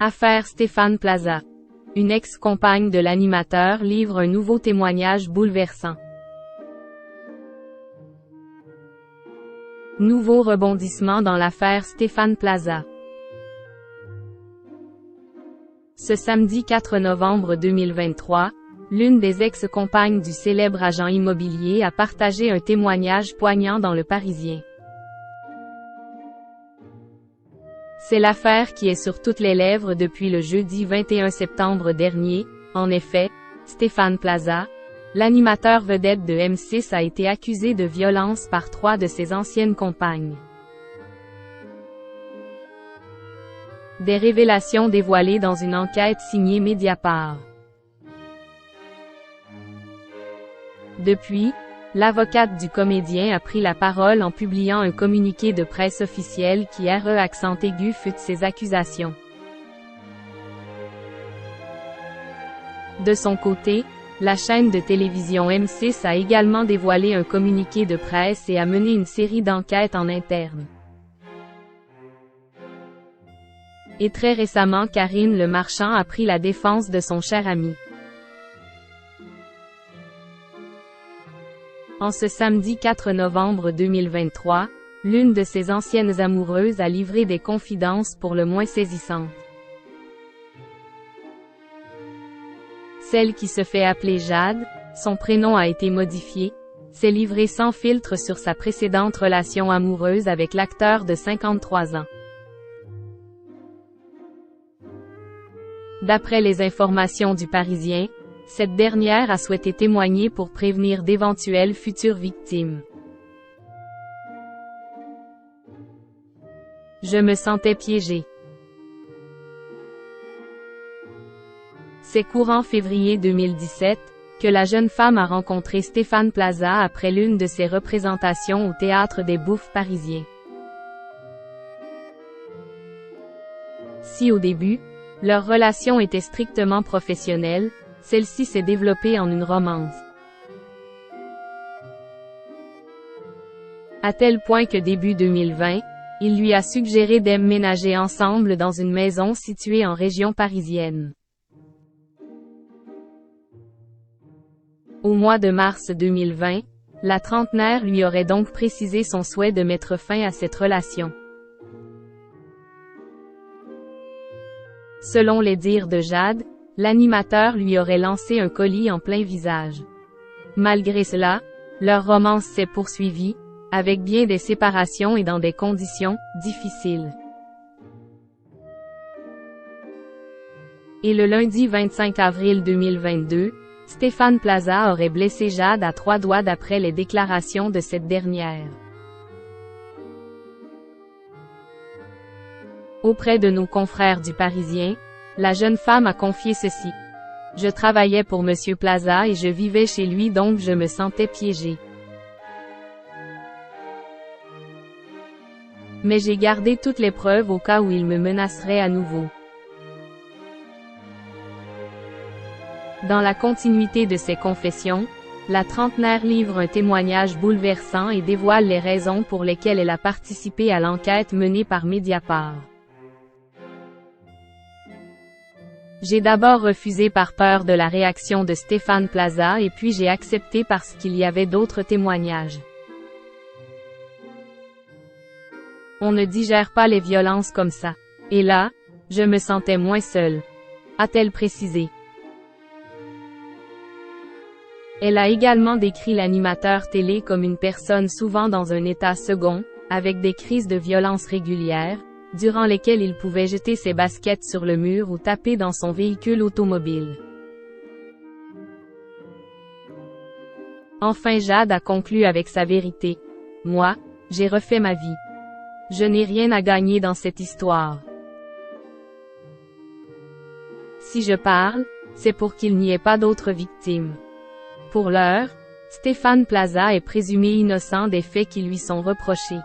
Affaire Stéphane Plaza. Une ex-compagne de l'animateur livre un nouveau témoignage bouleversant. Nouveau rebondissement dans l'affaire Stéphane Plaza. Ce samedi 4 novembre 2023, l'une des ex-compagnes du célèbre agent immobilier a partagé un témoignage poignant dans Le Parisien. C'est l'affaire qui est sur toutes les lèvres depuis le jeudi 21 septembre dernier. En effet, Stéphane Plaza, l'animateur vedette de M6, a été accusé de violence par 3 de ses anciennes compagnes. Des révélations dévoilées dans une enquête signée Mediapart. Depuis, l'avocate du comédien a pris la parole en publiant un communiqué de presse officiel qui accent aigu fute ses accusations. De son côté, la chaîne de télévision M6 a également dévoilé un communiqué de presse et a mené une série d'enquêtes en interne. Et très récemment, Karine Le Marchand a pris la défense de son cher ami. En ce samedi 4 novembre 2023, l'une de ses anciennes amoureuses a livré des confidences pour le moins saisissantes. Celle qui se fait appeler Jade, son prénom a été modifié, s'est livrée sans filtre sur sa précédente relation amoureuse avec l'acteur de 53 ans. D'après les informations du Parisien, cette dernière a souhaité témoigner pour prévenir d'éventuelles futures victimes. Je me sentais piégée. C'est courant février 2017, que la jeune femme a rencontré Stéphane Plaza après l'une de ses représentations au Théâtre des Bouffes parisien. Si au début, leur relation était strictement professionnelle, celle-ci s'est développée en une romance. À tel point que début 2020, il lui a suggéré d'emménager ensemble dans une maison située en région parisienne. Au mois de mars 2020, la trentenaire lui aurait donc précisé son souhait de mettre fin à cette relation. Selon les dires de Jade, l'animateur lui aurait lancé un colis en plein visage. Malgré cela, leur romance s'est poursuivie, avec bien des séparations et dans des conditions difficiles. Et le lundi 25 avril 2022, Stéphane Plaza aurait blessé Jade à 3 doigts d'après les déclarations de cette dernière. Auprès de nos confrères du Parisien, la jeune femme a confié ceci. « Je travaillais pour Monsieur Plaza et je vivais chez lui, donc je me sentais piégée. Mais j'ai gardé toutes les preuves au cas où il me menacerait à nouveau. » Dans la continuité de ses confessions, la trentenaire livre un témoignage bouleversant et dévoile les raisons pour lesquelles elle a participé à l'enquête menée par Mediapart. J'ai d'abord refusé par peur de la réaction de Stéphane Plaza et puis j'ai accepté parce qu'il y avait d'autres témoignages. On ne digère pas les violences comme ça. Et là, je me sentais moins seule, a-t-elle précisé. Elle a également décrit l'animateur télé comme une personne souvent dans un état second, avec des crises de violence régulières, durant lesquelles il pouvait jeter ses baskets sur le mur ou taper dans son véhicule automobile. Enfin Jade a conclu avec sa vérité. « Moi, j'ai refait ma vie. Je n'ai rien à gagner dans cette histoire. Si je parle, c'est pour qu'il n'y ait pas d'autres victimes. » Pour l'heure, Stéphane Plaza est présumé innocent des faits qui lui sont reprochés.